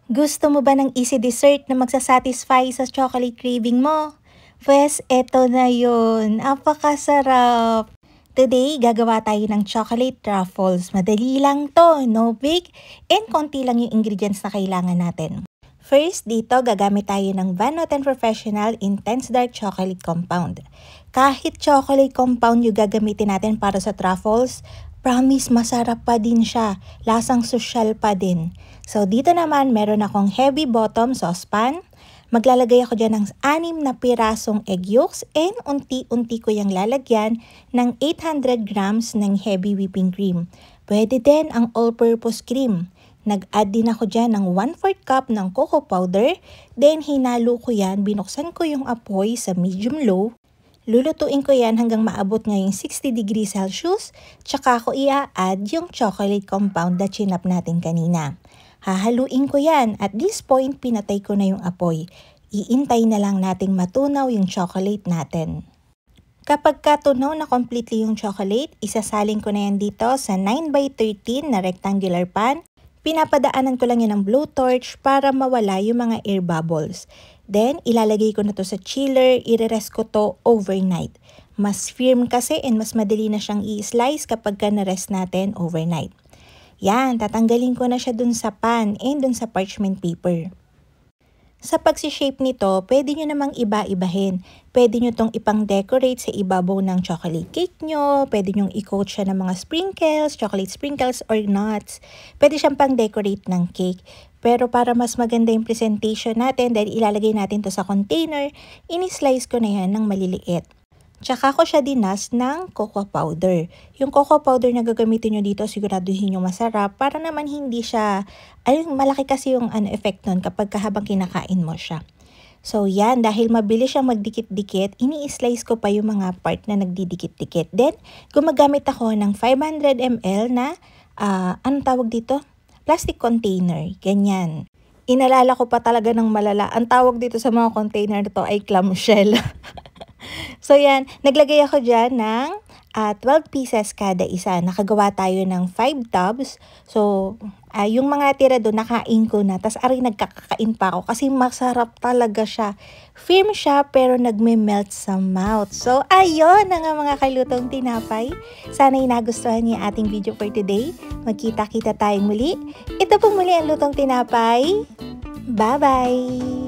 Gusto mo ba ng easy dessert na magsasatisfy sa chocolate craving mo? Pwes, eto na yun. Apakasarap! Today, gagawa tayo ng chocolate truffles. Madali lang to, no bake, and konti lang yung ingredients na kailangan natin. First, dito gagamit tayo ng Van Noten Professional Intense Dark Chocolate Compound. Kahit chocolate compound yung gagamitin natin para sa truffles, promise masarap pa din siya. Lasang sosyal pa din. So dito naman meron akong heavy bottom saucepan. Maglalagay ako dyan ng 6 na pirasong egg yolks and unti-unti ko yung lalagyan ng 800 grams ng heavy whipping cream. Pwede din ang all-purpose cream. Nag-add din ako dyan ng 1/4 cup ng cocoa powder. Then hinalo ko yan, binuksan ko yung apoy sa medium-low. Lulutuin ko yan hanggang maabot ngayong 60 degrees Celsius. Tsaka ko i-add yung chocolate compound na chinap natin kanina. Hahaluin ko yan. At this point, pinatay ko na yung apoy. Iintay na lang nating matunaw yung chocolate natin. Kapag katunaw na completely yung chocolate, isasalin ko na yan dito sa 9x13 na rectangular pan. Pinapadaanan ko lang yan ng blowtorch para mawala yung mga air bubbles. Then, ilalagay ko na to sa chiller, i-rest ko to overnight. Mas firm kasi and mas madali na siyang i-slice kapag ka na-rest natin overnight. Yan, tatanggalin ko na siya dun sa pan and dun sa parchment paper. Sa pagsishape nito, pwede nyo namang iba-ibahin. Pwede nyo tong ipang-decorate sa ibabaw ng chocolate cake nyo. Pwede nyo i-coat siya ng mga sprinkles, chocolate sprinkles or nuts. Pwede siyang pang-decorate ng cake. Pero para mas maganda yung presentation natin, dahil ilalagay natin to sa container, ini-slice ko na yan ng maliliit. Tsaka ko siya dinas ng cocoa powder. Yung cocoa powder na gagamitin nyo dito, siguraduhin nyo masarap para naman hindi siya, malaki kasi yung effect nun kapag habang kinakain mo siya. So yan, dahil mabilis siyang magdikit-dikit, ini-slice ko pa yung mga part na nagdidikit-dikit. Then, gumagamit ako ng 500 ml na, anong tawag dito? Plastic container, ganyan. Inalala ko pa talaga ng malala. Ang tawag dito sa mga container to ay clamshell. So yan, naglagay ako dyan ng 12 pieces kada isa. Nakagawa tayo ng 5 tubs. So, yung mga tira doon, nakain ko na. Tapos aray, nagkakakain pa ako kasi masarap talaga siya. Firm siya pero nagme-melt sa mouth. So, ayun na nga mga kalutong tinapay. Sana'y nagustuhan niyo ating video for today. Magkita-kita tayong muli. Ito po muli ang lutong tinapay. Bye-bye!